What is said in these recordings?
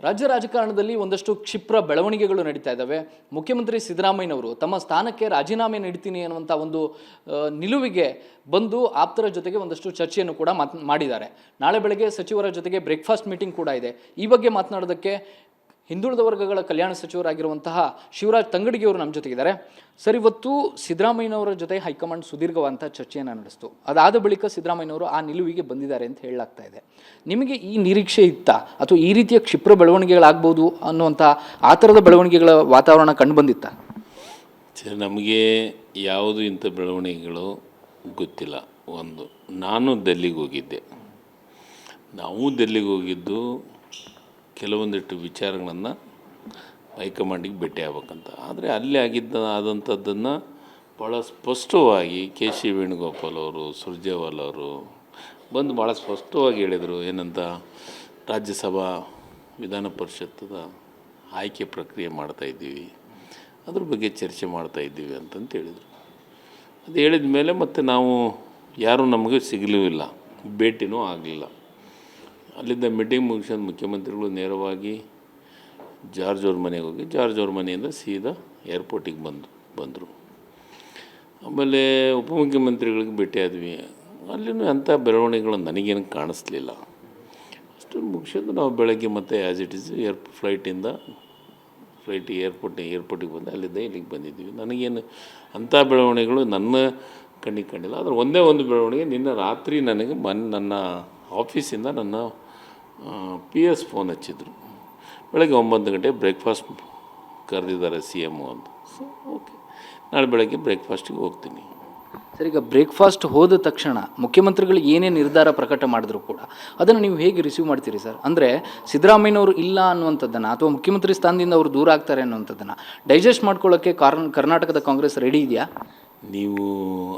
ರಾಜ್ಯ ರಾಜಕಾರಣದಲ್ಲಿ ಒಂದಷ್ಟು ಕ್ಷಿಪ್ರ ಬೆಳವಣಿಗೆಗಳು ನಡೀತಾ ಇದ್ದಾವೆ. ಮುಖ್ಯಮಂತ್ರಿ ಸಿದ್ದರಾಮಯ್ಯನವರು ತಮ್ಮ ಸ್ಥಾನಕ್ಕೆ ರಾಜೀನಾಮೆ ನೀಡ್ತೀನಿ ಅನ್ನುವಂಥ ಒಂದು ನಿಲುವಿಗೆ ಬಂದು ಆಪ್ತರ ಜೊತೆಗೆ ಒಂದಷ್ಟು ಚರ್ಚೆಯನ್ನು ಕೂಡ ಮಾಡಿದ್ದಾರೆ. ನಾಳೆ ಬೆಳಗ್ಗೆ ಸಚಿವರ ಜೊತೆಗೆ ಬ್ರೇಕ್ಫಾಸ್ಟ್ ಮೀಟಿಂಗ್ ಕೂಡ ಇದೆ. ಈ ಬಗ್ಗೆ ಮಾತನಾಡೋದಕ್ಕೆ ಹಿಂದುಳಿದ ವರ್ಗಗಳ ಕಲ್ಯಾಣ ಸಚಿವರಾಗಿರುವಂತಹ ಶಿವರಾಜ್ ತಂಗಡಗಿ ಅವರು ನಮ್ಮ ಜೊತೆಗಿದ್ದಾರೆ. ಸರ್, ಇವತ್ತು ಸಿದ್ದರಾಮಯ್ಯನವರ ಜೊತೆ ಹೈಕಮಾಂಡ್ ಸುದೀರ್ಘವಾದಂಥ ಚರ್ಚೆಯನ್ನು ನಡೆಸಿತು. ಅದಾದ ಬಳಿಕ ಸಿದ್ದರಾಮಯ್ಯನವರು ಆ ನಿಲುವಿಗೆ ಬಂದಿದ್ದಾರೆ ಅಂತ ಹೇಳಲಾಗ್ತಾ ಇದೆ. ನಿಮಗೆ ಈ ನಿರೀಕ್ಷೆ ಇತ್ತಾ, ಅಥವಾ ಈ ರೀತಿಯ ಕ್ಷಿಪ್ರ ಬೆಳವಣಿಗೆಗಳಾಗ್ಬೋದು ಅನ್ನುವಂಥ ಆ ಥರದ ಬೆಳವಣಿಗೆಗಳ ವಾತಾವರಣ ಕಂಡು ಬಂದಿತ್ತಾ? ನಮಗೆ ಯಾವುದು ಇಂಥ ಬೆಳವಣಿಗೆಗಳು ಗೊತ್ತಿಲ್ಲ. ಒಂದು, ನಾನು ಡೆಲ್ಲಿಗೆ ಹೋಗಿದ್ದೆ. ನಾವು ಡೆಲ್ಲಿಗೆ ಹೋಗಿದ್ದು ಕೆಲವೊಂದಿಷ್ಟು ವಿಚಾರಗಳನ್ನು ಹೈಕಮಾಂಡಿಗೆ ಭೇಟಿ ಆಗ್ಬೇಕಂತ. ಆದರೆ ಅಲ್ಲಿ ಆದಂಥದ್ದನ್ನು ಭಾಳ ಸ್ಪಷ್ಟವಾಗಿ ಕೆ ಸಿ ವೇಣುಗೋಪಾಲ್ ಅವರು, ಸುರ್ಜೇವಾಲ್ ಅವರು ಬಂದು ಭಾಳ ಸ್ಪಷ್ಟವಾಗಿ ಹೇಳಿದರು. ಏನಂತ, ರಾಜ್ಯಸಭಾ ವಿಧಾನ ಪರಿಷತ್ತದ ಆಯ್ಕೆ ಪ್ರಕ್ರಿಯೆ ಮಾಡ್ತಾಯಿದ್ದೀವಿ, ಅದ್ರ ಬಗ್ಗೆ ಚರ್ಚೆ ಮಾಡ್ತಾಯಿದ್ದೀವಿ ಅಂತಂತ ಹೇಳಿದರು. ಅದು ಹೇಳಿದ ಮೇಲೆ ಮತ್ತೆ ನಾವು ಯಾರೂ ನಮಗೆ ಸಿಗಲೂ ಇಲ್ಲ, ಭೇಟಿನೂ ಆಗಲಿಲ್ಲ. ಅಲ್ಲಿಂದ ಮೀಟಿಂಗ್ ಮುಗಿಸ್ಕೊಂಡು ಮುಖ್ಯಮಂತ್ರಿಗಳು ನೇರವಾಗಿ ಜಾರ್ಜ್ ಅವ್ರ ಮನೆಗೆ ಹೋಗಿ ಜಾರ್ಜ್ ಅವ್ರ ಮನೆಯಿಂದ ಸೀದಾ ಏರ್ಪೋರ್ಟಿಗೆ ಬಂದರು. ಆಮೇಲೆ ಉಪಮುಖ್ಯಮಂತ್ರಿಗಳಿಗೆ ಭೇಟಿ ಆದ್ವಿ. ಅಲ್ಲಿನೂ ಅಂಥ ಬೆಳವಣಿಗೆಗಳು ನನಗೇನು ಕಾಣಿಸ್ಲಿಲ್ಲ. ಅಷ್ಟನ್ನು ಮುಗಿಸೋದು ನಾವು ಬೆಳಗ್ಗೆ ಮತ್ತೆ ಆ್ಯಸ್ ಇಟ್ ಈಸ್ ಏರ್ಪೋರ್ಟಿಗೆ ಬಂದು ಅಲ್ಲಿಂದ ಇಲ್ಲಿಗೆ ಬಂದಿದ್ವಿ. ನನಗೇನು ಅಂಥ ಬೆಳವಣಿಗೆಗಳು ನನ್ನ ಕಣ್ಣಿಗೆ ಕಂಡಿಲ್ಲ. ಆದರೆ ಒಂದೇ ಒಂದು ಬೆಳವಣಿಗೆ, ನಿನ್ನೆ ರಾತ್ರಿ ನನಗೆ ನನ್ನ ಆಫೀಸಿಂದ ನನ್ನ PS ಫೋನ್ ಹಚ್ಚಿದ್ರು. ಬೆಳಗ್ಗೆ 9 ಗಂಟೆಗೆ ಬ್ರೇಕ್ಫಾಸ್ಟ್ ಕರೆದಿದ್ದಾರೆ CM ಅಂತ. ಸೊ ಓಕೆ, ನಾಳೆ ಬೆಳಗ್ಗೆ ಬ್ರೇಕ್ಫಾಸ್ಟಿಗೆ ಹೋಗ್ತೀನಿ. ಸರ್, ಈಗ ಬ್ರೇಕ್ಫಾಸ್ಟ್ ಹೋದ ತಕ್ಷಣ ಮುಖ್ಯಮಂತ್ರಿಗಳು ಏನೇ ನಿರ್ಧಾರ ಪ್ರಕಟ ಮಾಡಿದ್ರು ಕೂಡ ಅದನ್ನು ನೀವು ಹೇಗೆ ರಿಸೀವ್ ಮಾಡ್ತೀರಿ ಸರ್? ಅಂದರೆ ಸಿದ್ದರಾಮಯ್ಯನವರು ಇಲ್ಲ ಅನ್ನುವಂಥದ್ದನ್ನು, ಅಥವಾ ಮುಖ್ಯಮಂತ್ರಿ ಸ್ಥಾನದಿಂದ ಅವರು ದೂರ ಆಗ್ತಾರೆ ಅನ್ನುವಂಥದ್ದನ್ನು ಡೈಜೆಸ್ಟ್ ಮಾಡ್ಕೊಳ್ಳೋಕ್ಕೆ ಕರ್ನಾಟಕದ ಕಾಂಗ್ರೆಸ್ ರೆಡಿ ಇದೆಯಾ? ನೀವು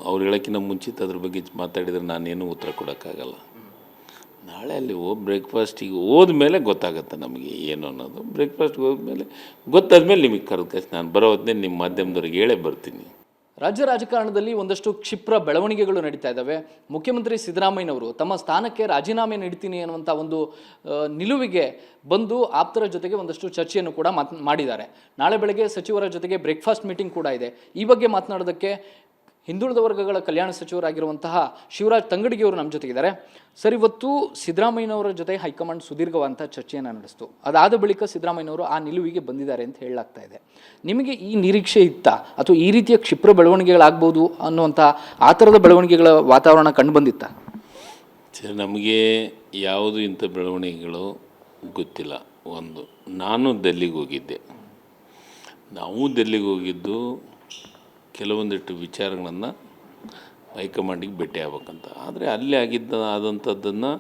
ಅವ್ರು ಹೇಳೋಕ್ಕಿಂತ ಮುಂಚಿತ ಅದ್ರ ಬಗ್ಗೆ ಮಾತಾಡಿದರೆ ನಾನೇನು ಉತ್ತರ ಕೊಡೋಕ್ಕಾಗಲ್ಲ. ನಾಳೆ ಅಲ್ಲಿ ಬ್ರೇಕ್ಫಾಸ್ಟಿಗೆ ಹೋದ್ಮೇಲೆ ಗೊತ್ತಾಗುತ್ತೆ ನಮಗೆ ಏನು ಅನ್ನೋದು. ಬ್ರೇಕ್ಫಾಸ್ಟ್ಗೆ ಹೋದ್ಮೇಲೆ ಗೊತ್ತಾದ್ಮೇಲೆ ನಿಮಗೆ ಕರೆದು ನಾನು ಬರೋ ಹೊತ್ತೇ ನಿಮ್ಮ ಮಾಧ್ಯಮದವ್ರಿಗೆ ಹೇಳೇ ಬರ್ತೀನಿ. ರಾಜ್ಯ ರಾಜಕಾರಣದಲ್ಲಿ ಒಂದಷ್ಟು ಕ್ಷಿಪ್ರ ಬೆಳವಣಿಗೆಗಳು ನಡೀತಾ ಇದ್ದಾವೆ. ಮುಖ್ಯಮಂತ್ರಿ ಸಿದ್ದರಾಮಯ್ಯನವರು ತಮ್ಮ ಸ್ಥಾನಕ್ಕೆ ರಾಜೀನಾಮೆ ನೀಡ್ತೀನಿ ಅನ್ನುವಂಥ ಒಂದು ನಿಲುವಿಗೆ ಬಂದು ಆಪ್ತರ ಜೊತೆಗೆ ಒಂದಷ್ಟು ಚರ್ಚೆಯನ್ನು ಕೂಡ ಮಾಡಿದ್ದಾರೆ. ನಾಳೆ ಬೆಳಗ್ಗೆ ಸಚಿವರ ಜೊತೆಗೆ ಬ್ರೇಕ್ಫಾಸ್ಟ್ ಮೀಟಿಂಗ್ ಕೂಡ ಇದೆ. ಈ ಬಗ್ಗೆ ಮಾತನಾಡೋದಕ್ಕೆ ಹಿಂದುಳಿದ ವರ್ಗಗಳ ಕಲ್ಯಾಣ ಸಚಿವರಾಗಿರುವಂತಹ ಶಿವರಾಜ್ ತಂಗಡಗಿ ಅವರು ನಮ್ಮ ಜೊತೆಗಿದ್ದಾರೆ. ಸರ್, ಇವತ್ತು ಸಿದ್ದರಾಮಯ್ಯನವರ ಜೊತೆ ಹೈಕಮಾಂಡ್ ಸುದೀರ್ಘವಾದಂಥ ಚರ್ಚೆಯನ್ನು ನಡೆಸಿತು. ಅದಾದ ಬಳಿಕ ಸಿದ್ದರಾಮಯ್ಯನವರು ಆ ನಿಲುವಿಗೆ ಬಂದಿದ್ದಾರೆ ಅಂತ ಹೇಳಲಾಗ್ತಾ ಇದೆ. ನಿಮಗೆ ಈ ನಿರೀಕ್ಷೆ ಇತ್ತಾ, ಅಥವಾ ಈ ರೀತಿಯ ಕ್ಷಿಪ್ರ ಬೆಳವಣಿಗೆಗಳಾಗ್ಬೋದು ಅನ್ನುವಂಥ ಆ ಥರದ ಬೆಳವಣಿಗೆಗಳ ವಾತಾವರಣ ಕಂಡು ಬಂದಿತ್ತಾ? ನಮಗೆ ಯಾವುದು ಇಂಥ ಬೆಳವಣಿಗೆಗಳು ಗೊತ್ತಿಲ್ಲ. ಒಂದು, ನಾನು ಡೆಲ್ಲಿಗೆ ಹೋಗಿದ್ದೆ. ನಾವು ಡೆಲ್ಲಿಗೆ ಹೋಗಿದ್ದು ಕೆಲವೊಂದಿಷ್ಟು ವಿಚಾರಗಳನ್ನು ಹೈಕಮಾಂಡಿಗೆ ಭೇಟಿ ಆಗ್ಬೇಕಂತ. ಆದರೆ ಅಲ್ಲಿ ಆದಂಥದ್ದನ್ನು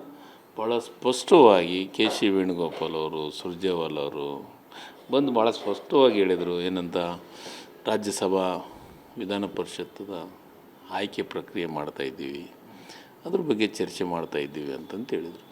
ಭಾಳ ಸ್ಪಷ್ಟವಾಗಿ ಕೆ ಸಿ ವೇಣುಗೋಪಾಲ್ ಅವರು, ಸುರ್ಜೇವಾಲ್ ಅವರು ಬಂದು ಭಾಳ ಸ್ಪಷ್ಟವಾಗಿ ಹೇಳಿದರು. ಏನಂತ, ರಾಜ್ಯಸಭಾ ವಿಧಾನ ಪರಿಷತ್ತದ ಆಯ್ಕೆ ಪ್ರಕ್ರಿಯೆ ಮಾಡ್ತಾಯಿದ್ದೀವಿ, ಅದ್ರ ಬಗ್ಗೆ ಚರ್ಚೆ ಮಾಡ್ತಾಯಿದ್ದೀವಿ ಅಂತಂತ ಹೇಳಿದರು.